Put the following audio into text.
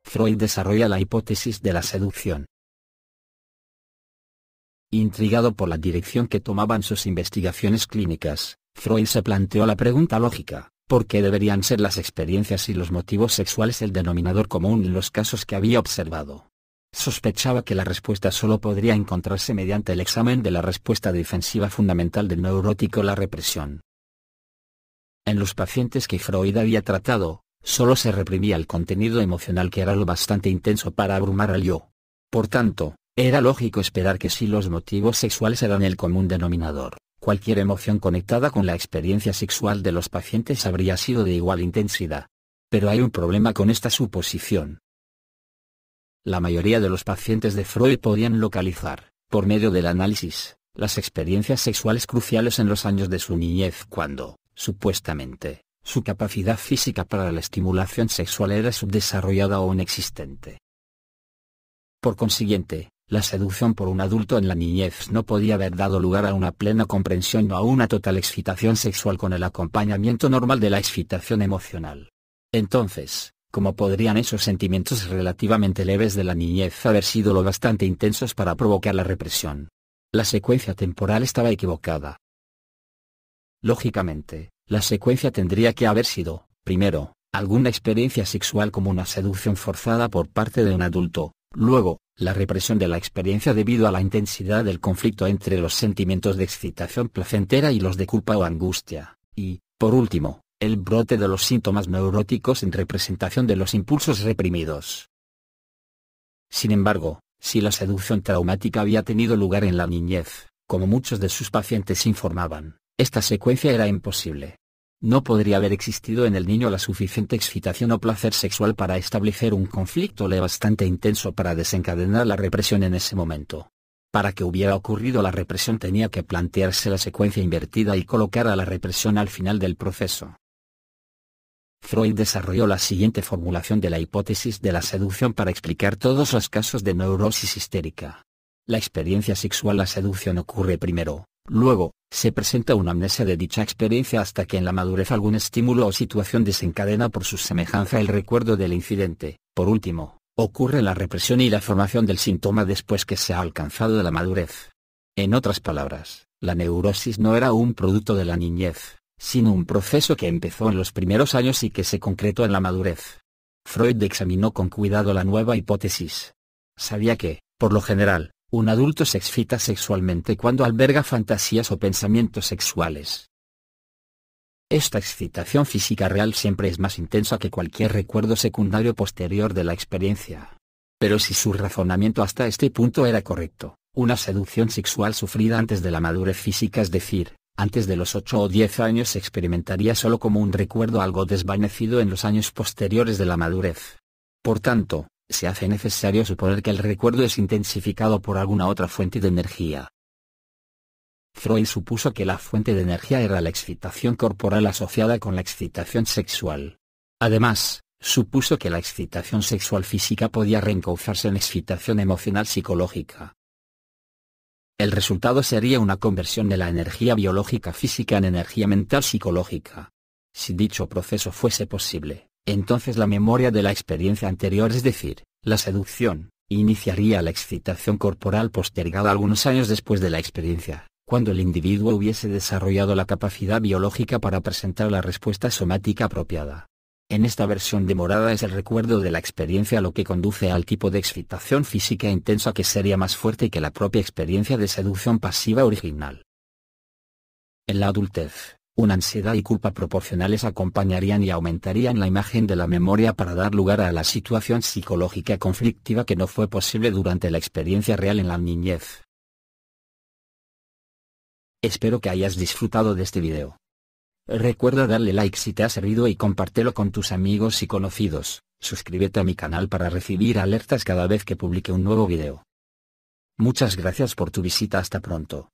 Freud desarrolla la hipótesis de la seducción. Intrigado por la dirección que tomaban sus investigaciones clínicas, Freud se planteó la pregunta lógica: ¿por qué deberían ser las experiencias y los motivos sexuales el denominador común en los casos que había observado? Sospechaba que la respuesta solo podría encontrarse mediante el examen de la respuesta defensiva fundamental del neurótico, la represión. En los pacientes que Freud había tratado, solo se reprimía el contenido emocional, que era lo bastante intenso para abrumar al yo. Por tanto, era lógico esperar que si los motivos sexuales eran el común denominador, cualquier emoción conectada con la experiencia sexual de los pacientes habría sido de igual intensidad. Pero hay un problema con esta suposición. La mayoría de los pacientes de Freud podían localizar, por medio del análisis, las experiencias sexuales cruciales en los años de su niñez, cuando, supuestamente, su capacidad física para la estimulación sexual era subdesarrollada o inexistente. Por consiguiente, la seducción por un adulto en la niñez no podía haber dado lugar a una plena comprensión o a una total excitación sexual con el acompañamiento normal de la excitación emocional. Entonces, ¿cómo podrían esos sentimientos relativamente leves de la niñez haber sido lo bastante intensos para provocar la represión? La secuencia temporal estaba equivocada. Lógicamente, la secuencia tendría que haber sido, primero, alguna experiencia sexual como una seducción forzada por parte de un adulto, luego, la represión de la experiencia debido a la intensidad del conflicto entre los sentimientos de excitación placentera y los de culpa o angustia, y, por último, el brote de los síntomas neuróticos en representación de los impulsos reprimidos. Sin embargo, si la seducción traumática había tenido lugar en la niñez, como muchos de sus pacientes informaban, esta secuencia era imposible. No podría haber existido en el niño la suficiente excitación o placer sexual para establecer un conflicto bastante intenso para desencadenar la represión en ese momento. Para que hubiera ocurrido la represión tenía que plantearse la secuencia invertida y colocar a la represión al final del proceso. Freud desarrolló la siguiente formulación de la hipótesis de la seducción para explicar todos los casos de neurosis histérica. La experiencia sexual, la seducción, ocurre primero. Luego, se presenta una amnesia de dicha experiencia hasta que en la madurez algún estímulo o situación desencadena por su semejanza el recuerdo del incidente. Por último, ocurre la represión y la formación del síntoma después que se ha alcanzado la madurez. En otras palabras, la neurosis no era un producto de la niñez, sino un proceso que empezó en los primeros años y que se concretó en la madurez. Freud examinó con cuidado la nueva hipótesis. Sabía que, por lo general, un adulto se excita sexualmente cuando alberga fantasías o pensamientos sexuales. Esta excitación física real siempre es más intensa que cualquier recuerdo secundario posterior de la experiencia. Pero si su razonamiento hasta este punto era correcto, una seducción sexual sufrida antes de la madurez física, es decir, antes de los 8 o 10 años, se experimentaría solo como un recuerdo algo desvanecido en los años posteriores de la madurez. Por tanto, se hace necesario suponer que el recuerdo es intensificado por alguna otra fuente de energía. Freud supuso que la fuente de energía era la excitación corporal asociada con la excitación sexual. Además, supuso que la excitación sexual física podía reencauzarse en excitación emocional psicológica. El resultado sería una conversión de la energía biológica física en energía mental psicológica. Si dicho proceso fuese posible, entonces la memoria de la experiencia anterior, es decir, la seducción, iniciaría la excitación corporal postergada algunos años después de la experiencia, cuando el individuo hubiese desarrollado la capacidad biológica para presentar la respuesta somática apropiada. En esta versión demorada es el recuerdo de la experiencia lo que conduce al tipo de excitación física intensa que sería más fuerte que la propia experiencia de seducción pasiva original. En la adultez, una ansiedad y culpa proporcionales acompañarían y aumentarían la imagen de la memoria para dar lugar a la situación psicológica conflictiva que no fue posible durante la experiencia real en la niñez. Espero que hayas disfrutado de este video. Recuerda darle like si te ha servido y compártelo con tus amigos y conocidos. Suscríbete a mi canal para recibir alertas cada vez que publique un nuevo video. Muchas gracias por tu visita, hasta pronto.